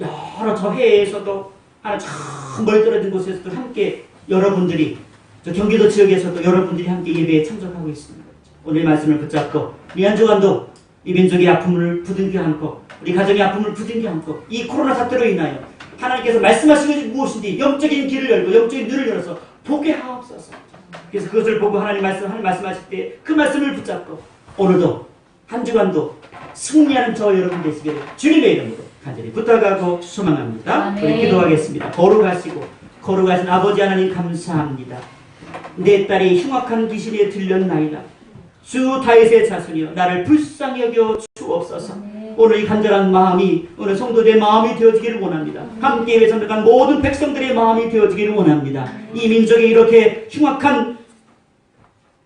여러 저 해에서도 하나 참 멀리 떨어진 곳에서도 함께 여러분들이 저 경기도 지역에서도 여러분들이 함께 예배에 참석하고 있습니다. 오늘 말씀을 붙잡고 이 한 주간도 이 민족의 아픔을 부둥켜 안고 우리 가정의 아픔을 부둥켜 안고 이 코로나 사태로 인하여 하나님께서 말씀하신 것이 무엇인지 영적인 길을 열고 영적인 눈을 열어서 보게 하옵소서. 그래서 그것을 보고 하나님 말씀하실 때 그 말씀을 붙잡고 오늘도 한 주간도 승리하는 저와 여러분 되시기를 주님의 이름으로 간절히 부탁하고 소망합니다. 우리 기도하겠습니다. 거룩하신 아버지 하나님 감사합니다. 내 딸이 흉악한 귀신에 들렸나이다. 주 다윗의 자손이여 나를 불쌍히 여겨 주옵소서. 오늘 이 간절한 마음이 오늘 성도들의 마음이 되어지기를 원합니다. 함께 예배 참석한 모든 백성들의 마음이 되어지기를 원합니다. 이 민족이 이렇게 흉악한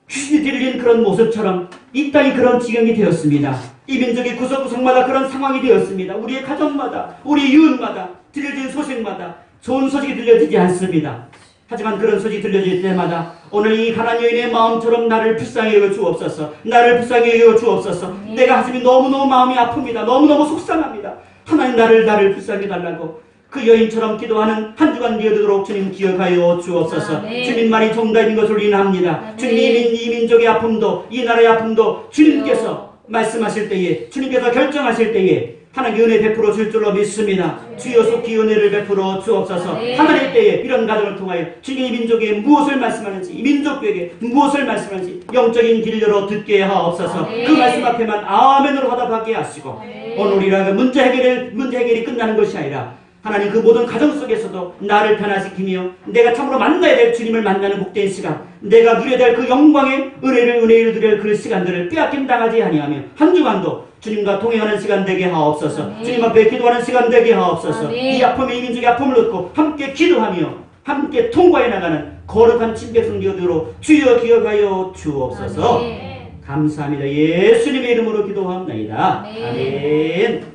귀신이 들린 그런 모습처럼 이 땅이 그런 지경이 되었습니다. 이 민족이 구석구석마다 그런 상황이 되었습니다. 우리의 가정마다 우리의 이웃마다 들려진 소식마다 좋은 소식이 들려지지 않습니다. 하지만 그런 소식이 들려질 때마다 오늘 이 가난 여인의 마음처럼 나를 불쌍히 여겨 주옵소서. 나를 불쌍히 여겨 주옵소서. 내가 가슴이 너무너무 마음이 아픕니다. 너무너무 속상합니다. 하나님 나를 불쌍히 달라고 그 여인처럼 기도하는 한 주간 되어도록 주님 기억하여 주옵소서. 주님만이 정답인 것을 인합니다. 주님 이 민족의 아픔도 이 나라의 아픔도 주님께서 말씀하실 때에 주님께서 결정하실 때에 하나님 은혜 베풀어 줄 줄로 믿습니다. 주여 속히 은혜를 베풀어 주옵소서. 하나님 때에 이런 가정을 통하여 주님 이 민족에 무엇을 말씀하는지 이 민족에게 무엇을 말씀하는지 영적인 길로 듣게 하옵소서. 그 말씀 앞에만 아멘으로 화답하게 하시고 오늘 우리가 문제 해결이 끝나는 것이 아니라 하나님 그 모든 가정 속에서도 나를 변화시키며 내가 참으로 만나야 될 주님을 만나는 복된 시간, 내가 누려야 될 그 영광의 은혜를 누릴 그 시간들을 빼앗김 당하지 아니하며 한 주간도 주님과 동행하는 시간 되게 하옵소서. 주님 앞에 기도하는 시간 되게 하옵소서. 이 아픔의 이 민족의 아픔을 얻고 함께 기도하며 함께 통과해 나가는 거룩한 친백성 되도록 주여 기억하여 주옵소서. 감사합니다. 예수님의 이름으로 기도합니다. 아멘.